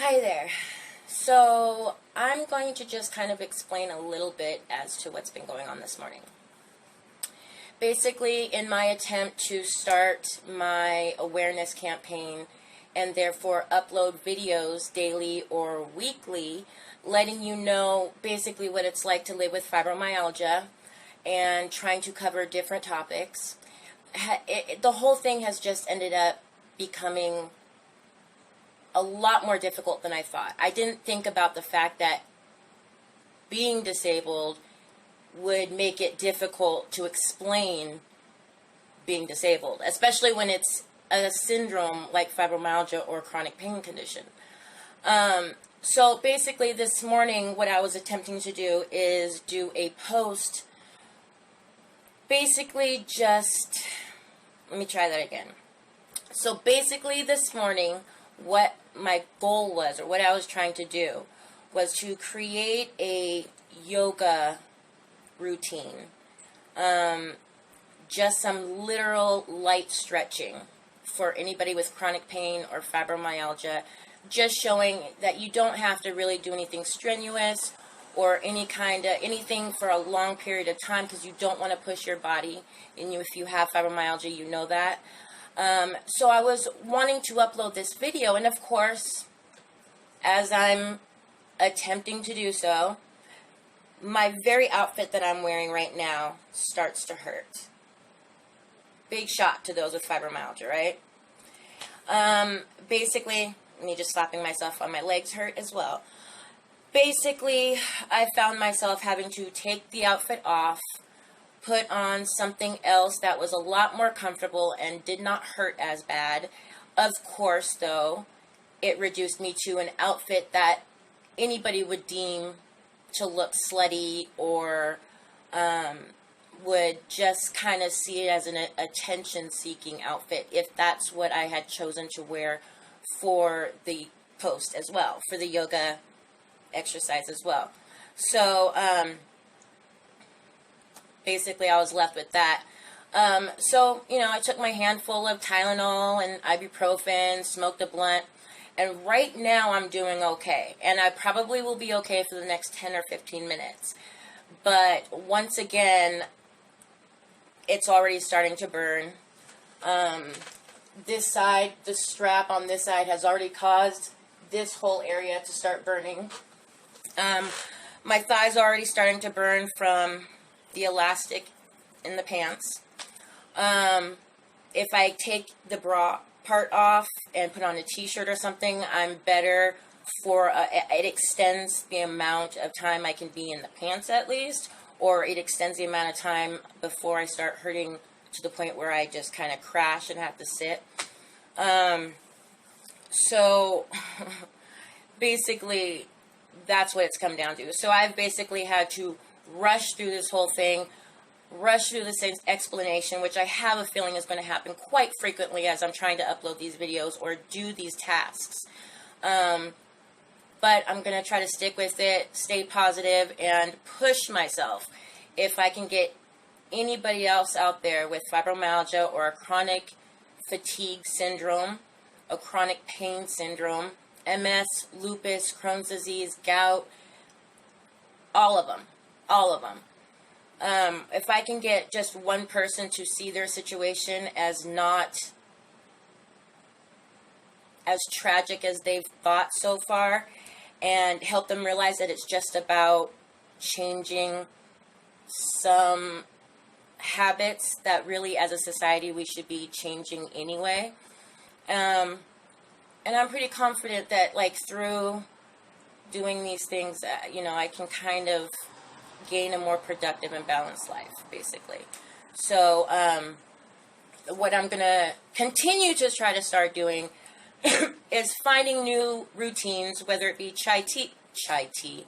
Hi there. So I'm going to just kind of explain a little bit as to what's been going on this morning. Basically, in my attempt to start my awareness campaign and therefore upload videos daily or weekly, letting you know basically what it's like to live with fibromyalgia and trying to cover different topics, the whole thing has just ended up becoming a lot more difficult than I thought. I didn't think about the fact that being disabled would make it difficult to explain being disabled, especially when it's a syndrome like fibromyalgia or chronic pain condition. So basically this morning what I was attempting to do is do a post, basically just, let me try that again. So basically this morning what my goal was, or what I was trying to do, was to create a yoga routine. Just some literal light stretching for anybody with chronic pain or fibromyalgia, just showing that you don't have to really do anything strenuous or anything for a long period of time, because you don't want to push your body. And if you have fibromyalgia, you know that. So I was wanting to upload this video, and of course, as I'm attempting to do so, my very outfit that I'm wearing right now starts to hurt. Big shock to those with fibromyalgia, right? Basically, me just slapping myself on my legs hurt as well. Basically, I found myself having to take the outfit off, put on something else that was a lot more comfortable and did not hurt as bad. Of course, though, it reduced me to an outfit that anybody would deem to look slutty, or would just kind of see it as an attention-seeking outfit, if that's what I had chosen to wear for the post as well, for the yoga exercise as well. So, basically, I was left with that. So, I took my handful of Tylenol and ibuprofen, smoked a blunt, and right now I'm doing okay. And I probably will be okay for the next 10 or 15 minutes. But once again, it's already starting to burn. This side, the strap on this side has already caused this whole area to start burning. My thighs are already starting to burn from the elastic in the pants. If I take the bra part off and put on a t-shirt or something, I'm better for, it extends the amount of time I can be in the pants at least, or it extends the amount of time before I start hurting to the point where I just kind of crash and have to sit. So basically that's what it's come down to. So I've basically had to rush through this whole thing, rush through this explanation, which I have a feeling is going to happen quite frequently as I'm trying to upload these videos or do these tasks. But I'm going to try to stick with it, stay positive, and push myself. If I can get anybody else out there with fibromyalgia or a chronic fatigue syndrome, a chronic pain syndrome, MS, lupus, Crohn's disease, gout, all of them. If I can get just one person to see their situation as not as tragic as they've thought so far, and help them realize that it's just about changing some habits that really as a society we should be changing anyway. And I'm pretty confident that through doing these things, I can kind of gain a more productive and balanced life, basically. So, what I'm going to continue to try to start doing is finding new routines, whether it be chai tea.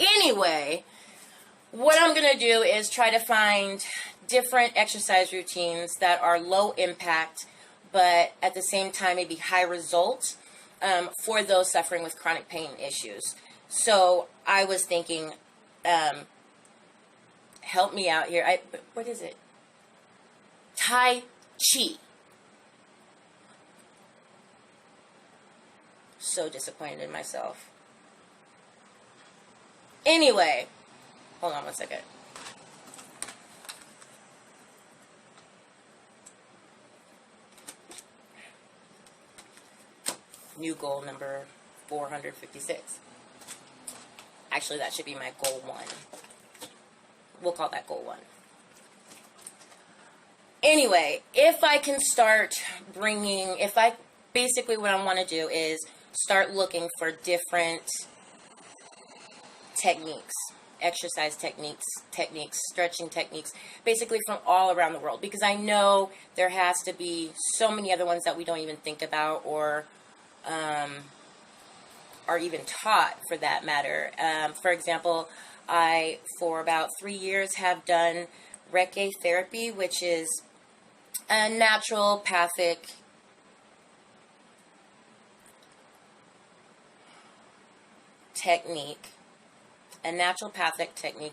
Anyway, what I'm going to do is try to find different exercise routines that are low impact, but at the same time maybe high results for those suffering with chronic pain issues. So I was thinking, help me out here. What is it? Tai Chi. So disappointed in myself. Anyway, hold on one second. New goal number 456. Actually, that should be my goal 1. We'll call that goal 1. Anyway, if I can start bringing, basically what I want to do is start looking for different techniques, exercise techniques, stretching techniques, basically from all around the world, because I know there has to be so many other ones that we don't even think about or are even taught, for that matter. For example, I, for about 3 years, have done Reiki therapy, which is a naturopathic technique,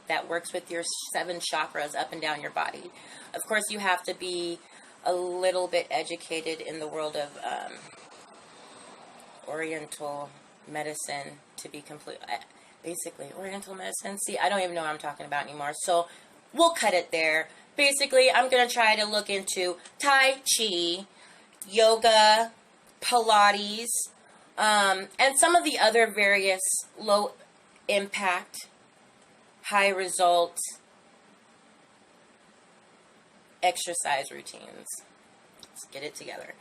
that works with your 7 chakras up and down your body. Of course, you have to be a little bit educated in the world of Oriental medicine to be basically Oriental medicine. See, I don't even know what I'm talking about anymore, so we'll cut it there. Basically, I'm going to try to look into Tai Chi, yoga, Pilates, and some of the other various low impact, high result exercise routines. Let's get it together.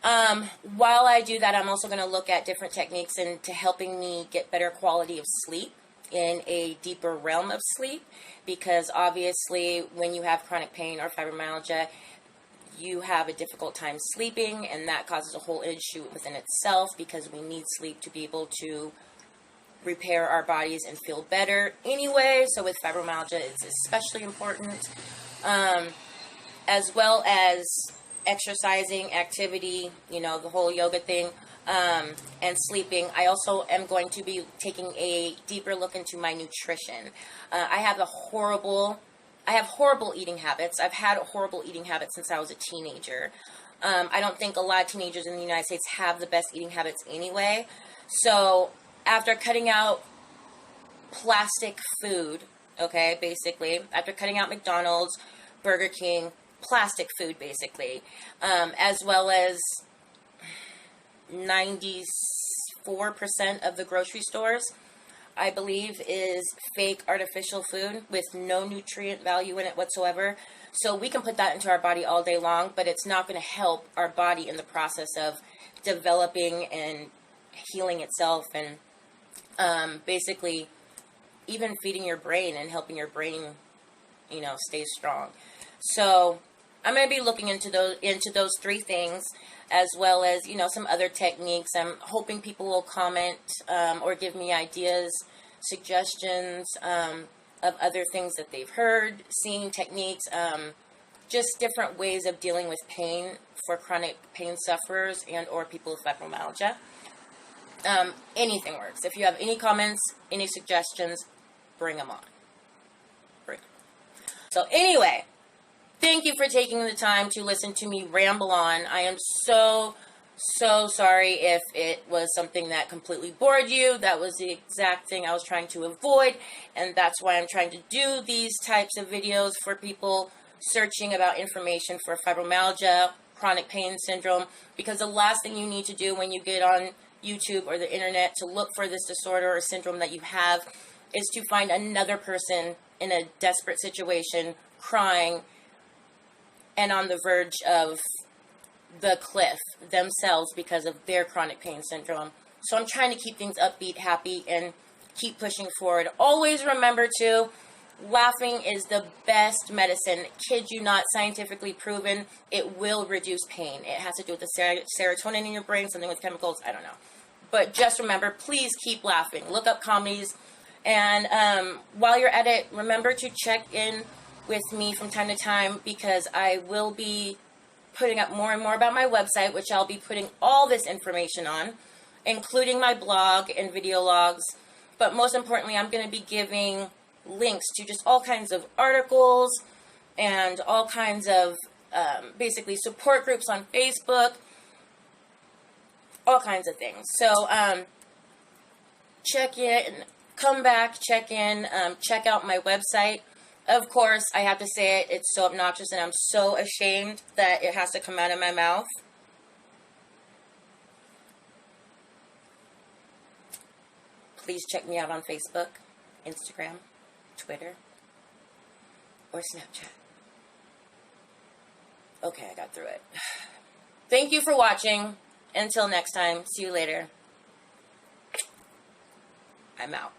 While I do that, I'm also going to look at different techniques into helping me get better quality of sleep, in a deeper realm of sleep, because obviously when you have chronic pain or fibromyalgia, you have a difficult time sleeping, and that causes a whole issue within itself, because we need sleep to be able to repair our bodies and feel better anyway. So with fibromyalgia, it's especially important, as well as exercising, activity, you know, the whole yoga thing, and sleeping. I also am going to be taking a deeper look into my nutrition. I have horrible eating habits. I've had horrible eating habits since I was a teenager. I don't think a lot of teenagers in the United States have the best eating habits anyway. So after cutting out plastic food, okay, basically, after cutting out McDonald's, Burger King, plastic food basically, as well as 94% of the grocery stores, I believe, is fake artificial food with no nutrient value in it whatsoever. So we can put that into our body all day long, but it's not going to help our body in the process of developing and healing itself, and basically even feeding your brain and helping your brain, you know, stay strong. So I'm going to be looking into those 3 things, as well as, you know, some other techniques. I'm hoping people will comment or give me ideas, suggestions of other things that they've heard, seen, techniques, just different ways of dealing with pain for chronic pain sufferers and or people with fibromyalgia. Anything works. If you have any comments, any suggestions, bring them on. So anyway, thank you for taking the time to listen to me ramble on. I am so sorry if it was something that completely bored you. That was the exact thing I was trying to avoid, and that's why I'm trying to do these types of videos for people searching about information for fibromyalgia, chronic pain syndrome, because the last thing you need to do when you get on YouTube or the internet to look for this disorder or syndrome that you have is to find another person in a desperate situation, crying, and on the verge of the cliff themselves because of their chronic pain syndrome. So I'm trying to keep things upbeat, happy, and keep pushing forward. Always remember to, laughing is the best medicine. Kid you not, scientifically proven. It will reduce pain. It has to do with the serotonin in your brain, something with chemicals, I don't know. But just remember, please keep laughing. Look up comedies. And while you're at it, remember to check in with me from time to time, because I will be putting up more and more about my website, which I'll be putting all this information on, including my blog and video logs. But most importantly, I'm going to be giving links to just all kinds of articles and all kinds of basically support groups on Facebook, all kinds of things. So, check in, come back, check in, check out my website. Of course, I have to say it, it's so obnoxious and I'm so ashamed that it has to come out of my mouth. Please check me out on Facebook, Instagram, Twitter, or Snapchat. Okay, I got through it. Thank you for watching. Until next time, see you later. I'm out.